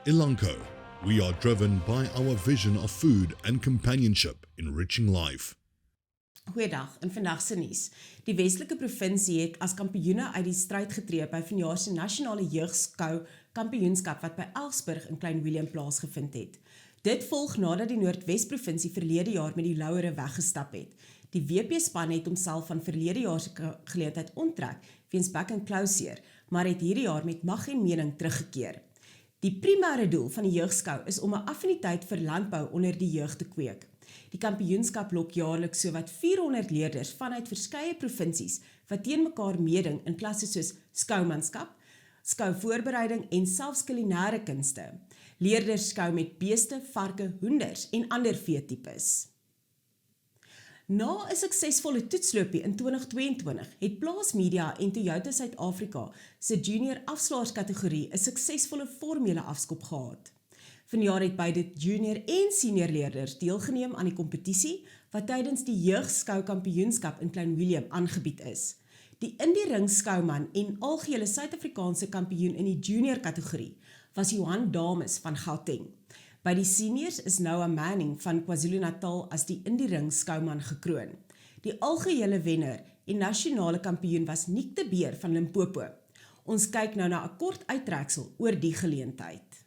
Elanco, we are driven by our vision of food and companionship, enriching life. Goeiedag, in vandag se nuus. Die Westelike provinsie het as kampioene uit die stryd getree by vanjaar se nasionale Jeugskou-kampioenskap wat by Elsburg in Klein Willem plaasgevind het. Dit volg nadat die Noordwes-provinsie verlede jaar met die lauwere weggestap het. Die WP-span het homself van verlede jaar se geleentheid onttrek weens back and closure, maar het hierdie jaar met mag en mening teruggekeer. Die primêre doel van die Jeugskou is om 'n affiniteit vir landbou onder die jeug te kweek. Die kampioenskap lok jaarliks sowat 400 leerders vanuit verskeie provinsies wat teen mekaar meeding in klasse soos skoumanskap, skouvoorbereiding en selfs kulinêre kunste. Leerders skou met beeste, varke, hoenders en ander veetipes. Na 'n suksesvolle toetsloopie in 2022 het Plaas Media en Toyota Suid-Afrika se junior afslaerskategorie 'n suksesvolle formele afskop gehad. Vanjaar het beide junior en senior leerders deelgeneem aan die kompetisie wat tydens die Jeugskou-kampioenskap in Klein Willem aangebied is. Die indiering skouman en algehele Suid-Afrikaanse kampioen in die junior kategorie was Johan Dames van Gauteng. By die seniors is Meen van KwaZulu-Natal as die indiering skouman gekroon. Die algehele wenner en nasionale kampioen was Nick de Beer van Limpopo. Ons kyk nou na 'n kort uittreksel oor die geleentheid.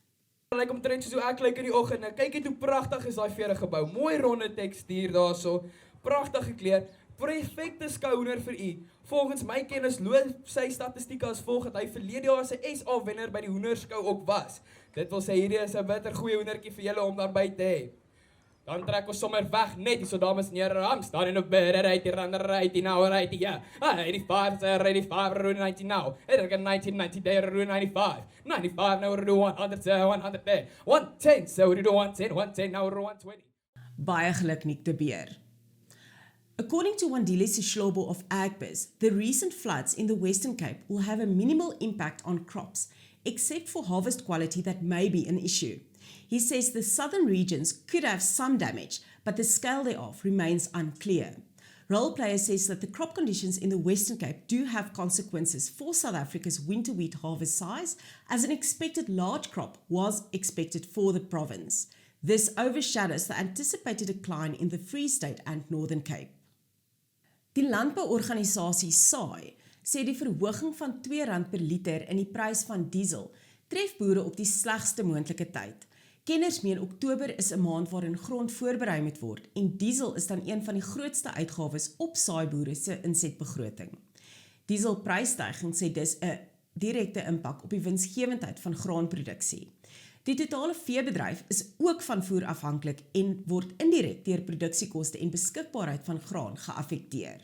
Lyk omtrent soos hoe ek lyk in die oggend. Nou kyk net hoe pragtig is daai vere gebou. Mooi ronde tekstuur daarso. Pragtig gekleed. Perfekte skouer vir u. Volgens my kennis loop sy statistieke as volg dat hy verlede jaar se SA wenner by die hoenderskou ook was. Dit wil sê hierdie is 'n bitter goeie hoendertjie vir julle om daarby te hê. Dan trek ons sommer weg net hierso dames en here rangs. Daar in 'n better right die runner right die now right ja. 85 roon 90 now. It can 1990 there roon 95. 95 now roon 100 100 there. 110 so we do 110 now roon 120. Baie geluk Nick de Beer. According to Wandile Sishlobo of Agbiz, the recent floods in the Western Cape will have a minimal impact on crops, except for harvest quality that may be an issue. He says the southern regions could have some damage, but the scale thereof remains unclear. Role Player says that the crop conditions in the Western Cape do have consequences for South Africa's winter wheat harvest size, as an expected large crop was expected for the province. This overshadows the anticipated decline in the Free State and Northern Cape. Die Landbouorganisasie sê die verhoging van R2 per liter in die prys van diesel tref boere op die slegste moontlike tyd. Kenners meen Oktober is 'n maand waarin grond voorberei moet word en diesel is dan een van die grootste uitgawes op saaiboere se insetbegroting. Dieselprysstygings het dus 'n direkte impak op die winsgewendheid van graanproduksie. Die totale veebedryf is ook van voer afhanklik en word indirek deur produksiekoste en beskikbaarheid van graan geaffekteer.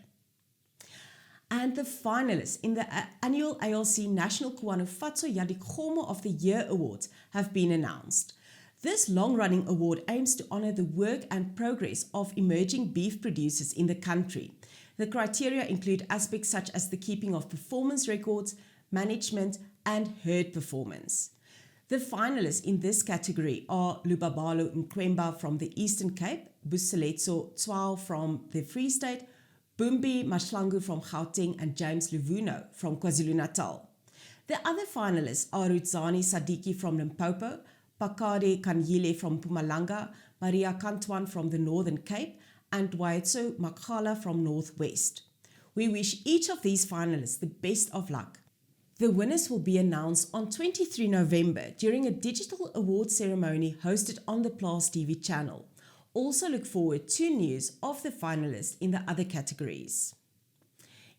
And the finalists in the annual ALC National Kuano-Fatso Yadikgomo of the Year Awards have been announced. This long-running award aims to honor the work and progress of emerging beef producers in the country. The criteria include aspects such as the keeping of performance records, management, and herd performance. The finalists in this category are Lubabalo Nkwemba from the Eastern Cape, Buseletso Tswao from the Free State, Bumbi Mashlangu from Gauteng, and James Luvuno from KwaZulu-Natal. The other finalists are Rudzani Sadiki from Limpopo, Pakade Kanyile from Mpumalanga, Maria Kantwan from the Northern Cape, and Dwaitso Makhala from Northwest. We wish each of these finalists the best of luck. The winners will be announced on 23 November during a digital award ceremony hosted on the Plaas TV channel. Also look forward to news of the finalists in the other categories.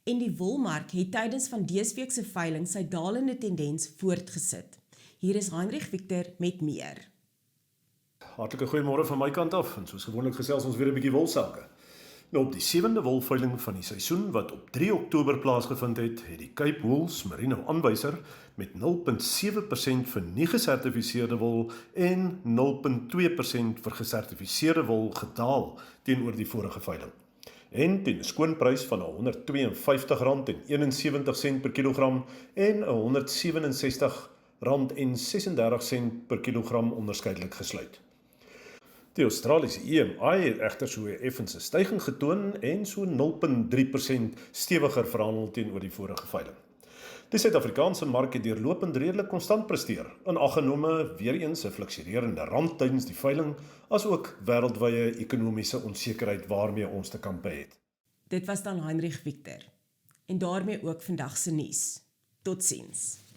En die Wolmark het tydens van dese week se veiling sy dalende tendens voortgesit. Hier is Heinrich Victor met meer. Hartlike goeiemôre van my kant af en soos gewoonlik gesels ons weer 'n bietjie wolsake. Nou op die 7de wolveiling van die seisoen wat op 3 Oktober plaasgevind het, het die Cape Wools Merino aanwyser met 0,7% vir nie gesertifiseerde wol en 0,2% vir gesertifiseerde wol gedaal teenoor die vorige veiling. En teen 'n skoonprys van R152,71 per kilogram en R167,36 per kilogram onderskeidelik gesluit. Die Australiese EMI het egter so 'n effense styging getoon en so 0,3% stewiger verhandel teenoor die vorige veiling. Die Suid-Afrikaanse mark het deurlopend redelik konstant presteer, in ag genome weer eens 'n fluktuerende rand tydens die veiling, asook wêreldwye ekonomiese onsekerheid waarmee ons te kampe het. Dit was dan Heinrich Victor. En daarmee ook vandag se nuus. Totsiens.